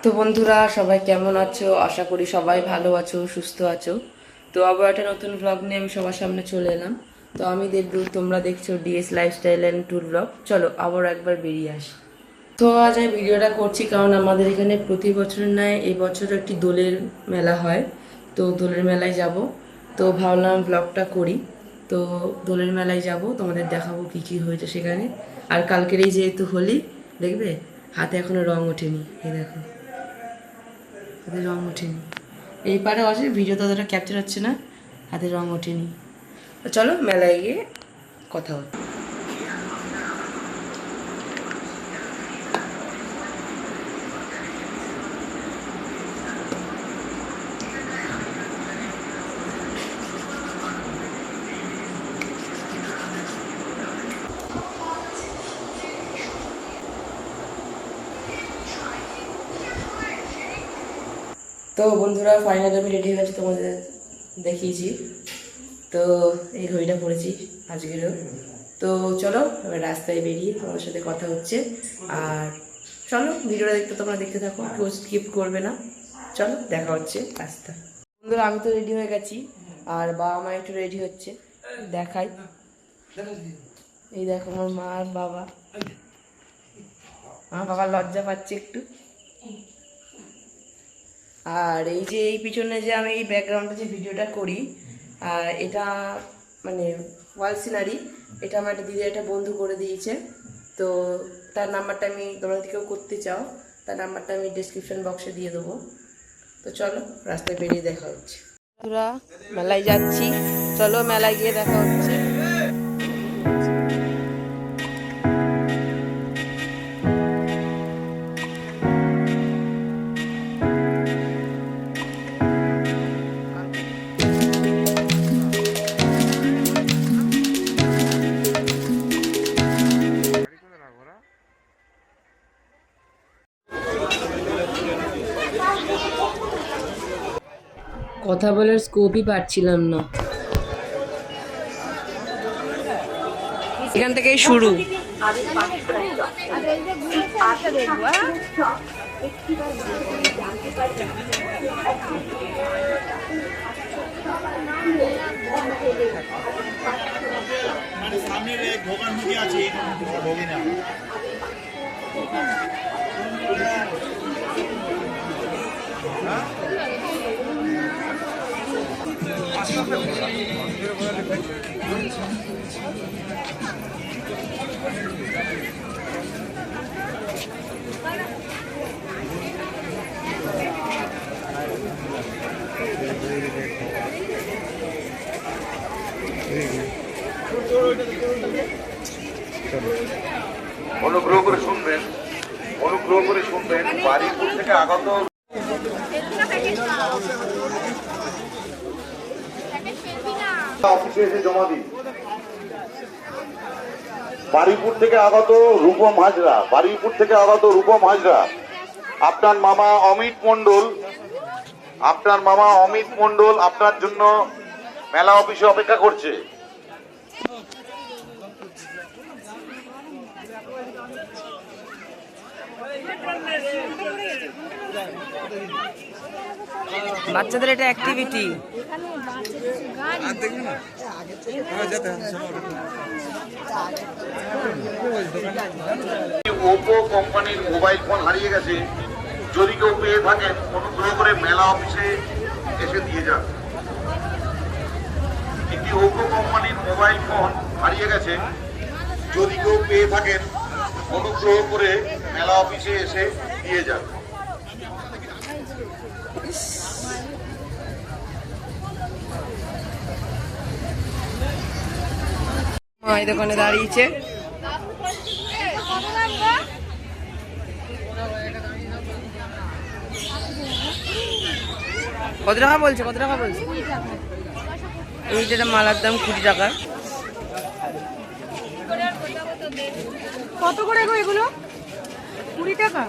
তো বন্ধুরা সবাই কেমন আছো? আশা করি সবাই ভালো আছো, সুস্থ আছো। তো আবার একটা নতুন ব্লগ নিয়ে আমি সবার সামনে চলে এলাম। তো আমি দেবদু, তোমরা দেখছো DS lifestyle and tour blog. চলো আবার একবার বেরিয়ে আসি। তো আজ আমি ভিডিওটা করছি কারণ আমাদের এখানে প্রতি বছর নয় এই বছর একটি দোলের মেলা হয়। তো দোলের মেলায় যাব। তো ভাবলাম ব্লগটা করি। তো দোলের মেলায় যাব, তোমাদের দেখাবো কি কি হয়েছে সেখানে। আর কালকেরই যেহেতু হোলি, দেখবে হাতে এখনো রং ওঠেনি, এই দেখো হাতে রং ওঠেনি। এই পারে আছে, ভিডিও তো অতটা ক্যাপচার হচ্ছে না, হাতে রং ওঠেনি। তো চলো মেলায় গিয়ে কথা হচ্ছে। তো বন্ধুরা ফাইনালি আমি রেডি হয়ে গেছি, তোমাদের দেখিয়েছি। তো এই ঘড়িটা পরেছি আজকেরও। তো চলো এবার রাস্তায় বেরিয়ে তোমাদের সাথে কথা হচ্ছে। আর চলো ভিডিওটা তোমরা দেখতে থাকো, কেউ স্কিপ করবে না। চলো দেখা হচ্ছে রাস্তা। বন্ধুরা আমি তো রেডি হয়ে গেছি, আর বাবা মা একটু রেডি হচ্ছে, দেখাই। এই দেখো আমার মা আর বাবা। আমার বাবা লজ্জা পাচ্ছে একটু। আর এই যে এই পিছনে যে আমি এই ব্যাকগ্রাউন্ডে যে ভিডিওটা করি, এটা মানে ওয়াল সিনারি, এটা আমার একটা দিদি একটা বন্ধু করে দিয়েছে। তো তার নাম্বারটা আমি, তোমরা যদি কেউ করতে চাও তার নাম্বারটা আমি ডিসক্রিপশন বক্সে দিয়ে দেবো। তো চলো রাস্তায় বেরিয়ে দেখা হচ্ছে। বন্ধুরা মেলায় যাচ্ছি, চলো মেলায় গিয়ে দেখা হচ্ছে। কথা বলার স্কোপই পাচ্ছিলাম না, এখান থেকেই শুরু। সামনের এক দোকান মুখে আছে ভোগিনা অনুগ্রহ করে শুনবেন, অনুগ্রহ করে শুনবেন। বাড়িপুর থেকে আগত অফিসে এসে জমা দিন। বাড়িপুর থেকে আগত রূপম হাজরা, বাড়িপুর থেকে আগত রূপম হাজরা, আপনার মামা অমিত মণ্ডল, আপনার মামা অমিত মণ্ডল আপনার জন্য মেলা অফিসে অপেক্ষা করছে। বাচ্চাদের এটা অ্যাক্টিভিটি। ওপো কোম্পানির মোবাইল ফোন হারিয়ে গেছে, যদি কেউ পেয়ে থাকেন অনুগ্রহ করে মেলা অফিসে এসে দিয়ে যান। একটি ওপো কোম্পানির মোবাইল ফোন হারিয়ে গেছে, যদি কেউ পেয়ে থাকেন অনুগ্রহ করে মেলা অফিসে এসে দিয়ে যান। মা এই দোকানে দাঁড়িয়েছে। কত টাকা বলছে? কত টাকা বলছে? এই যেটা মালার দাম 20 টাকা। কত করে গো এগুলো? 20 টাকা।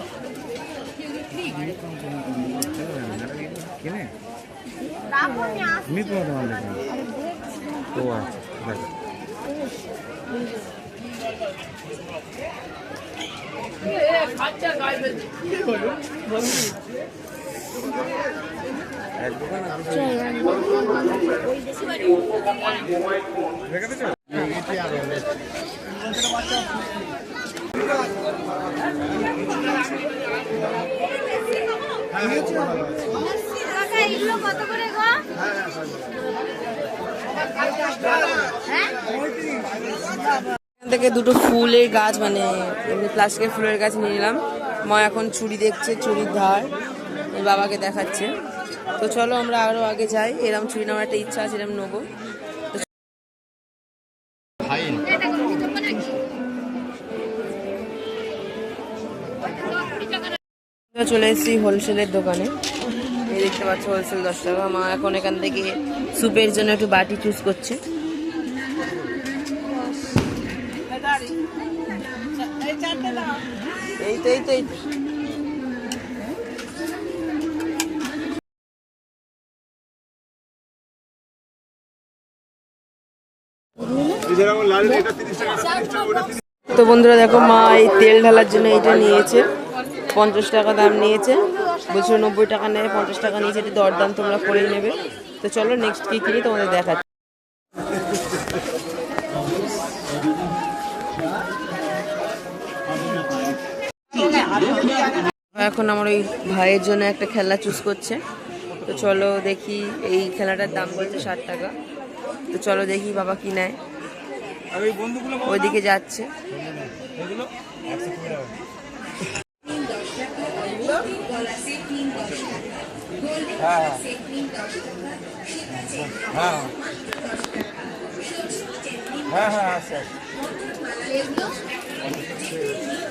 এগুলো কত করে গো? এখান থেকে দুটো ফুলের গাছ মানে এমনি প্লাস্টিকের ফুলের গাছ নিয়ে নিলাম। মা এখন ছুরি দেখছে, ছুরির ধার এই বাবাকে দেখাচ্ছে। তো চলো আমরা আরো আগে যাই, এরম ছুরি নেওয়ার একটা ইচ্ছা আছে, এরম নেবো। চলে এসেছি হোলসেলের দোকানে, এই দেখতে পাচ্ছ হোলসেল 10 টাকা। মা এখন এখান থেকে স্যুপের জন্য একটু বাটি চুজ করছে। এই তো এই তো এই তো। তো বন্ধুরা দেখো, মা এই তেল ঢালার জন্য এইটা নিয়েছে, 50 টাকা দাম নিয়েছে। বলছো 90 টাকা নেয়, 50 টাকা নিয়েছে, এটা দরদাম তোমরা করেই নেবে। তো চলো নেক্সট কি কিনি তোমাদের দেখাচ্ছি। এখন আমার ওই ভাইয়ের জন্য একটা খেলনা চুজ করছে। তো চলো দেখি, এই খেলাটার দাম বলছে 60 টাকা। তো চলো দেখি বাবা কি নেয়। ওইদিকে যাচ্ছে।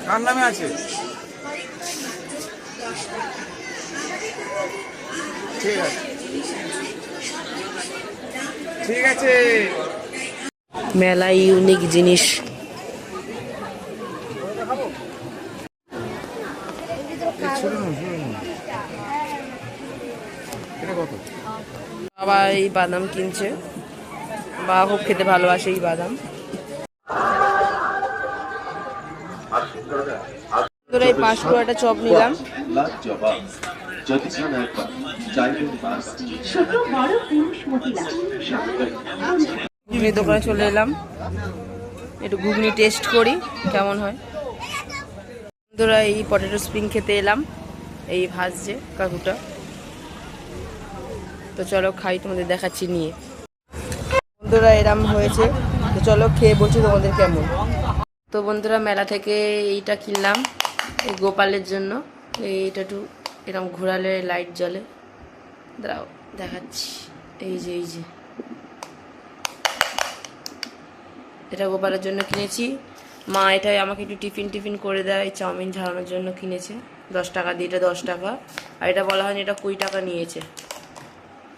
কার নামে আছে? ঠিক আছে, ঠিক আছে। মেলায় ইউনিক জিনিস। বাবা এই বাদাম কিনছে, বাবা খুব খেতে ভালোবাসে এই বাদাম। এই 5 টাকা চপ নিলাম। ঘুগনি দোকানে চলে এলাম, একটু ঘুগনি টেস্ট করি কেমন হয়। বন্ধুরা এই পটেটো স্প্রিং খেতে এলাম, এই ভাজছে কাকুটা। তো চলো খাই, তোমাদের দেখাচ্ছি নিয়ে। বন্ধুরা এরম হয়েছে, তো চলো খেয়ে বলছি তোমাদের কেমন। তো বন্ধুরা মেলা থেকে এইটা কিনলাম এই গোপালের জন্য। এইটা একটু এরকম ঘোরালে লাইট জ্বলে, দাঁড়াও দেখাচ্ছি। এই যে এই যে এটা গোপালের জন্য কিনেছি। মা এটাই আমাকে একটু টিফিন করে দেয়, চাউমিন ঝাড়ানোর জন্য কিনেছে 10 টাকা দিয়ে। এটা 10 টাকা, আর এটা বলা হয়নি এটা 20 টাকা নিয়েছে।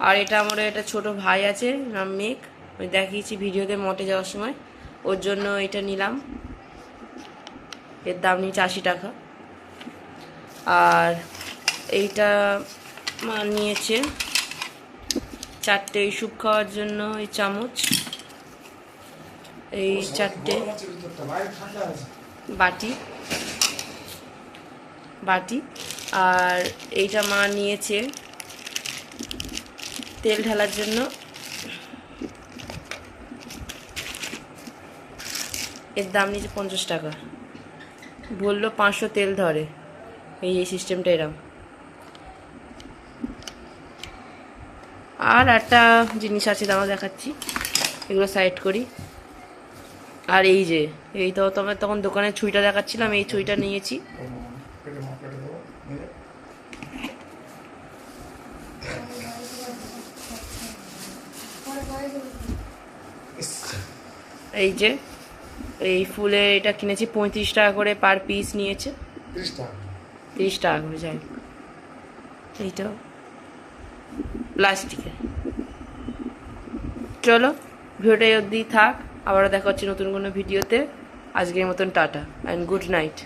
আর এটা আমার এটা ছোট ভাই আছে, নাম মেঘ, আমি দেখিয়েছি ভিডিওতে মঠে যাওয়ার সময়, ওর জন্য এটা নিলাম। এর দাম নিয়েছে 80 টাকা। আর এইটা মা নিয়েছে 4টে এই স্যুপ খাওয়ার জন্য, এই চামচ, এই 4টে বাটি। আর এইটা মা নিয়েছে তেল ঢালার জন্য, এর দাম নিয়েছে 50 টাকা। বললো 500 তেল ধরে, এই সিস্টেমটা এরম। আর একটা জিনিস আছে, দামা দেখাচ্ছি, এগুলো সাইড করি। আর এই যে এই তো তোমার তখন দোকানে ছুঁইটা দেখাচ্ছিলাম, এই ছুঁইটা নিয়েছি। এই যে এই ফুলের এটা কিনেছি 35 টাকা করে পার পিস নিয়েছে, 30 টাকা করে যাই। এইটা প্লাস্টিকের। চলো ভিডিওটা অবধি থাক, আবারও দেখা হচ্ছে নতুন কোনো ভিডিওতে। আজকের মতন টাটা অ্যান্ড গুড নাইট।